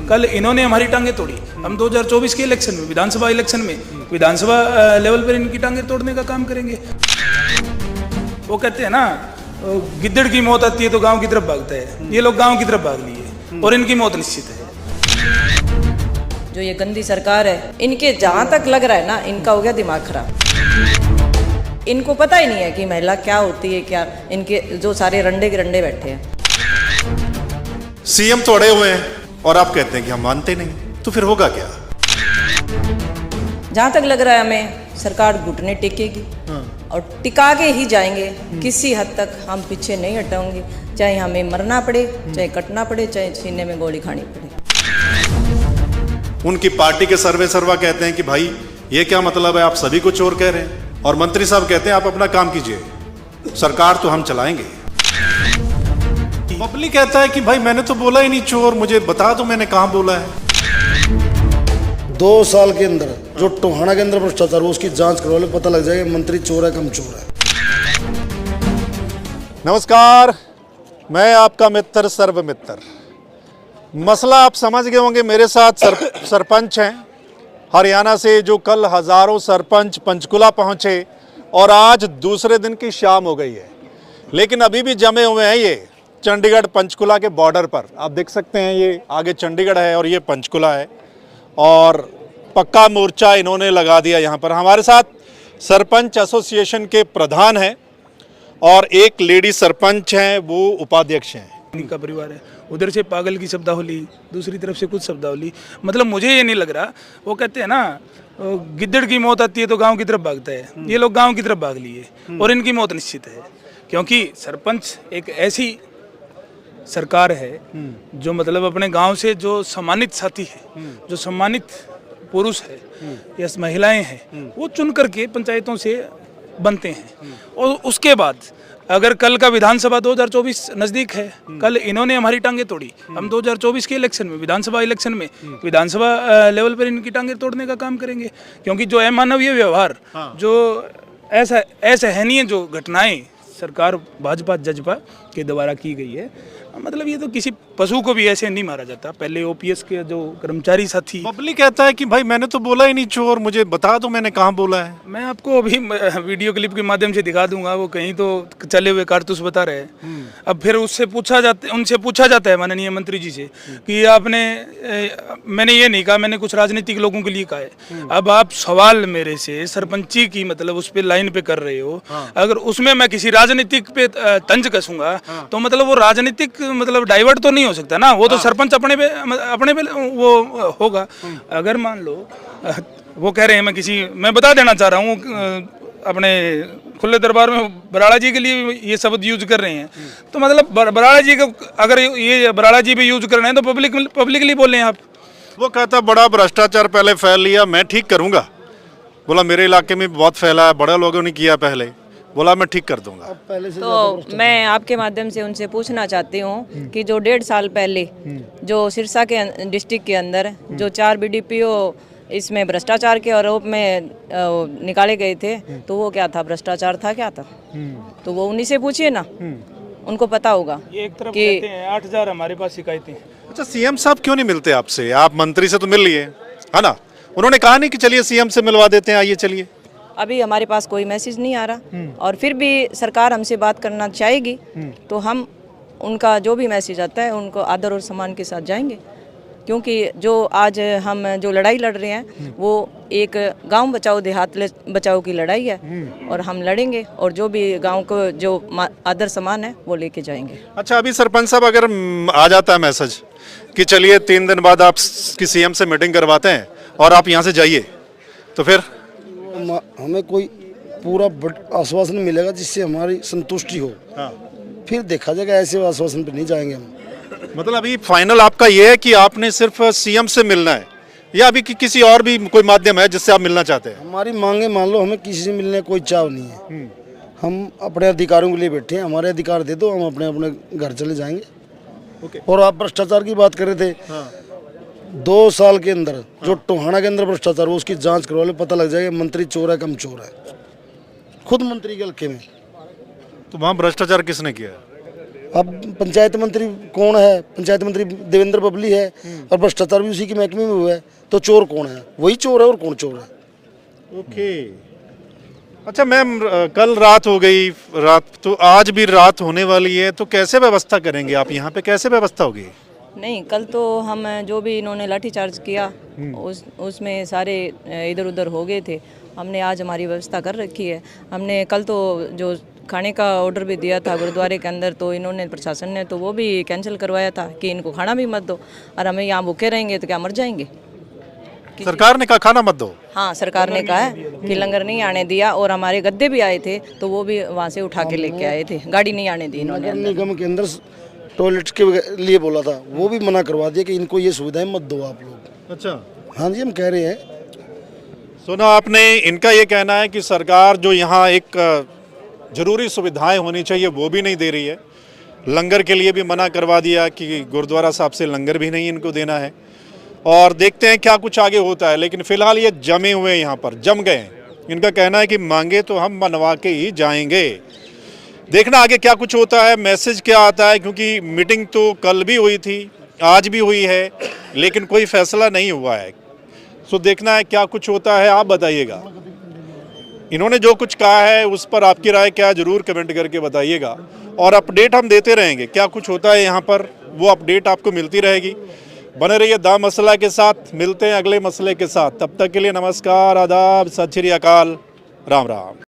कल इन्होंने हमारी टांगे तोड़ी, हम 2024 के इलेक्शन में, विधानसभा इलेक्शन में, विधानसभा लेवल पर इनकी टांगे तोड़ने का काम करेंगे। वो कहते हैं ना, गिद्दड़ की मौत आती है तो गांव की तरफ भागता है, ये लोग गांव की तरफ भाग लिए और इनकी मौत निश्चित है। जो ये गंदी सरकार है, इनके जहाँ तक लग रहा है ना, इनका हो गया दिमाग खराब। इनको पता ही नहीं है कि महिला क्या होती है, क्या इनके जो सारे रंडे के रंडे बैठे हैं। सीएम तो अड़े हुए हैं और आप कहते हैं कि हम मानते नहीं, तो फिर होगा क्या? जहाँ तक लग रहा है हमें, सरकार घुटने टेकेगी और टिका के ही जाएंगे। किसी हद तक हम पीछे नहीं हटेंगे, चाहे हमें मरना पड़े, चाहे कटना पड़े, चाहे सीने में गोली खानी पड़े। उनकी पार्टी के सर्वा कहते हैं कि भाई ये क्या मतलब है, आप सभी को चोर कह रहे हैं, और मंत्री साहब कहते हैं आप अपना काम कीजिए, सरकार तो हम चलाएंगे। पब्लिक कहता है कि भाई मैंने तो बोला ही नहीं चोर, मुझे बता दो मैंने कहां बोला है। 2 साल के अंदर जो टोहाना के अंदर भ्रष्टाचार हुआ उसकी जांच करवा लो, पता लग जाएगा मंत्री चोर है कम चोर है। नमस्कार, मैं आपका मित्र सर्वमित्र। मसला आप समझ गए होंगे। मेरे साथ सरपंच हैं हरियाणा से, जो कल हजारों सरपंच पंचकुला पहुंचे और आज दूसरे दिन की शाम हो गई है, लेकिन अभी भी जमे हुए हैं ये चंडीगढ़ पंचकुला के बॉर्डर पर। आप देख सकते हैं ये आगे चंडीगढ़ है और ये पंचकुला है, और पक्का मोर्चा इन्होंने लगा दिया यहाँ पर। हमारे साथ सरपंच एसोसिएशन के प्रधान हैं और एक लेडी सरपंच हैं, वो उपाध्यक्ष हैं। इनका परिवार है, उधर से पागल की शब्दावली, दूसरी तरफ से कुछ शब्दावली। मतलब मुझे ये नहीं लग रहा, वो कहते हैं ना, गिद्दड़ की मौत आती है तो गांव की तरफ भागता है, ये लोग गांव की तरफ भाग लिए और इनकी मौत निश्चित है। क्योंकि सरपंच एक ऐसी सरकार है जो मतलब अपने गांव से जो सम्मानित साथी है, जो सम्मानित पुरुष है या महिलाएं हैं, वो चुन करके पंचायतों से बनते हैं। और उसके बाद अगर कल का विधानसभा 2024 नज़दीक है, कल इन्होंने हमारी टांगे तोड़ी, हम 2024 के इलेक्शन में, विधानसभा इलेक्शन में, विधानसभा लेवल पर इनकी टांगे तोड़ने का काम करेंगे। क्योंकि जो अमानवीय व्यवहार, जो ऐसा असहनीय जो घटनाएं सरकार भाजपा जजपा के द्वारा की गई है, मतलब ये तो किसी पशु को भी ऐसे नहीं मारा जाता। पहले ओपीएस के जो कर्मचारी साथी, पब्लिक कहता है कि भाई मैंने तो बोला ही नहीं चोर, मुझे बता दो मैंने कहां बोला है। मैं आपको अभी वीडियो क्लिप के माध्यम से दिखा दूंगा, वो कहीं तो चले हुए कारतूस बता रहे हैं। अब फिर उनसे पूछा जाता है माननीय मंत्री जी से कि आपने, मैंने ये नहीं कहा, मैंने कुछ राजनीतिक लोगों के लिए कहा है। अब आप सवाल मेरे से सरपंची की मतलब उस पर लाइन पे कर रहे हो, अगर उसमें मैं किसी राजनीतिक पे तंज कसूंगा तो मतलब वो राजनीतिक मतलब डाइवर्ट तो नहीं हो सकता ना, वो तो सरपंच अपने पे वो होगा। अगर मान लो वो कह रहे हैं, मैं बता देना चाह रहा हूँ, अपने खुले दरबार में बराड़ा जी के लिए ये शब्द यूज कर रहे हैं, तो मतलब बराड़ा जी का अगर ये बराड़ा जी भी यूज कर रहे हैं तो पब्लिकली बोल रहे हैं आप। वो कहता बड़ा भ्रष्टाचार पहले फैल लिया, मैं ठीक करूंगा। बोला मेरे इलाके में बहुत फैला है, बड़े लोगों ने किया पहले, बोला मैं ठीक कर दूंगा। तो मैं आपके माध्यम से उनसे पूछना चाहती हूँ कि जो 1.5 साल पहले जो सिरसा के डिस्ट्रिक्ट के अंदर जो 4 बीडीपीओ इसमें भ्रष्टाचार के आरोप में निकाले गए थे, तो वो क्या था, भ्रष्टाचार था, क्या था? तो वो उन्हीं से पूछिए ना, उनको पता होगा। ये एक तरफ कहते हैं 8000 हमारे पास शिकायतें। अच्छा, सीएम साहब क्यों नहीं मिलते आपसे? आप मंत्री से तो मिल लिए है ना, उन्होंने कहा नहीं कि चलिए सीएम से मिलवा देते हैं, आइए चलिए। अभी हमारे पास कोई मैसेज नहीं आ रहा, और फिर भी सरकार हमसे बात करना चाहेगी तो हम उनका जो भी मैसेज आता है उनको आदर और सम्मान के साथ जाएंगे। क्योंकि जो आज हम जो लड़ाई लड़ रहे हैं वो एक गांव बचाओ देहात बचाओ की लड़ाई है, और हम लड़ेंगे और जो भी गांव को जो आदर सम्मान है वो लेके जाएंगे। अच्छा, अभी सरपंच साहब अगर आ जाता है मैसेज कि चलिए 3 दिन बाद आप की सीएम से मीटिंग करवाते हैं और आप यहाँ से जाइए, तो फिर हमें कोई पूरा आश्वासन मिलेगा जिससे हमारी संतुष्टि हो, फिर देखा जाएगा। ऐसे आश्वासन पे नहीं जाएंगे हम। मतलब अभी फाइनल आपका ये है कि आपने सिर्फ सीएम से मिलना है, या अभी किसी और भी कोई माध्यम है जिससे आप मिलना चाहते हैं? हमारी मांगे मान लो, हमें किसी से मिलने कोई चाव नहीं है। हम अपने अधिकारों के लिए बैठे हैं, हमारे अधिकार दे दो, हम अपने अपने घर चले जाएंगे। और आप भ्रष्टाचार की बात कर रहे थे, 2 साल के अंदर जो टोहाना के अंदर भ्रष्टाचार हुआ उसकी जांच करवा लो, पता लग जाएगा मंत्री चोर है कम चोर है। खुद मंत्री के हल्के में तो वहाँ भ्रष्टाचार किसने किया? अब पंचायत मंत्री कौन है? पंचायत मंत्री देवेंद्र बबली है और भ्रष्टाचार भी उसी के महकमे में हुआ है। तो चोर कौन है? वही चोर है, और कौन चोर है? ओके। अच्छा मैम, कल रात हो गई, रात तो आज भी रात होने वाली है, तो कैसे व्यवस्था करेंगे आप यहाँ पे? कैसे व्यवस्था होगी? नहीं, कल तो हम जो भी इन्होंने लाठीचार्ज किया उसमें सारे इधर उधर हो गए थे। हमने आज हमारी व्यवस्था कर रखी है। हमने कल तो जो खाने का ऑर्डर भी दिया था गुरुद्वारे के अंदर, तो इन्होंने प्रशासन ने तो वो भी कैंसिल करवाया था कि इनको खाना भी मत दो, और हमें यहाँ भूखे रहेंगे तो क्या मर जाएंगे? सरकार ने कहा खाना मत दो। हाँ, सरकार ने कहा है कि लंगर नहीं आने दिया, और हमारे गद्दे भी आए थे तो वो भी वहाँ से उठा के लेके आए थे, गाड़ी नहीं आने दी इन्होंने। नगर निगम के अंदर टॉयलेट के लिए बोला था, वो भी मना करवा दिया कि इनको ये सुविधाएं मत दो आप लोग। अच्छा, हाँ जी, हम कह रहे हैं। सुना आपने, इनका ये कहना है कि सरकार जो यहाँ एक जरूरी सुविधाएं होनी चाहिए वो भी नहीं दे रही है। लंगर के लिए भी मना करवा दिया कि गुरुद्वारा साहब से लंगर भी नहीं इनको देना है। और देखते हैं क्या कुछ आगे होता है, लेकिन फिलहाल ये जमे हुए हैं, यहाँ पर जम गए हैं। इनका कहना है कि मांगे तो हम मनवा के ही जाएंगे। देखना आगे क्या कुछ होता है, मैसेज क्या आता है, क्योंकि मीटिंग तो कल भी हुई थी, आज भी हुई है, लेकिन कोई फैसला नहीं हुआ है। सो देखना है क्या कुछ होता है। आप बताइएगा, इन्होंने जो कुछ कहा है उस पर आपकी राय क्या है, जरूर कमेंट करके बताइएगा। और अपडेट हम देते रहेंगे, क्या कुछ होता है यहाँ पर वो अपडेट आपको मिलती रहेगी। बने रहिए दा मसला के साथ। मिलते हैं अगले मसले के साथ, तब तक के लिए नमस्कार, आदाब, सत श्री अकाल, राम राम।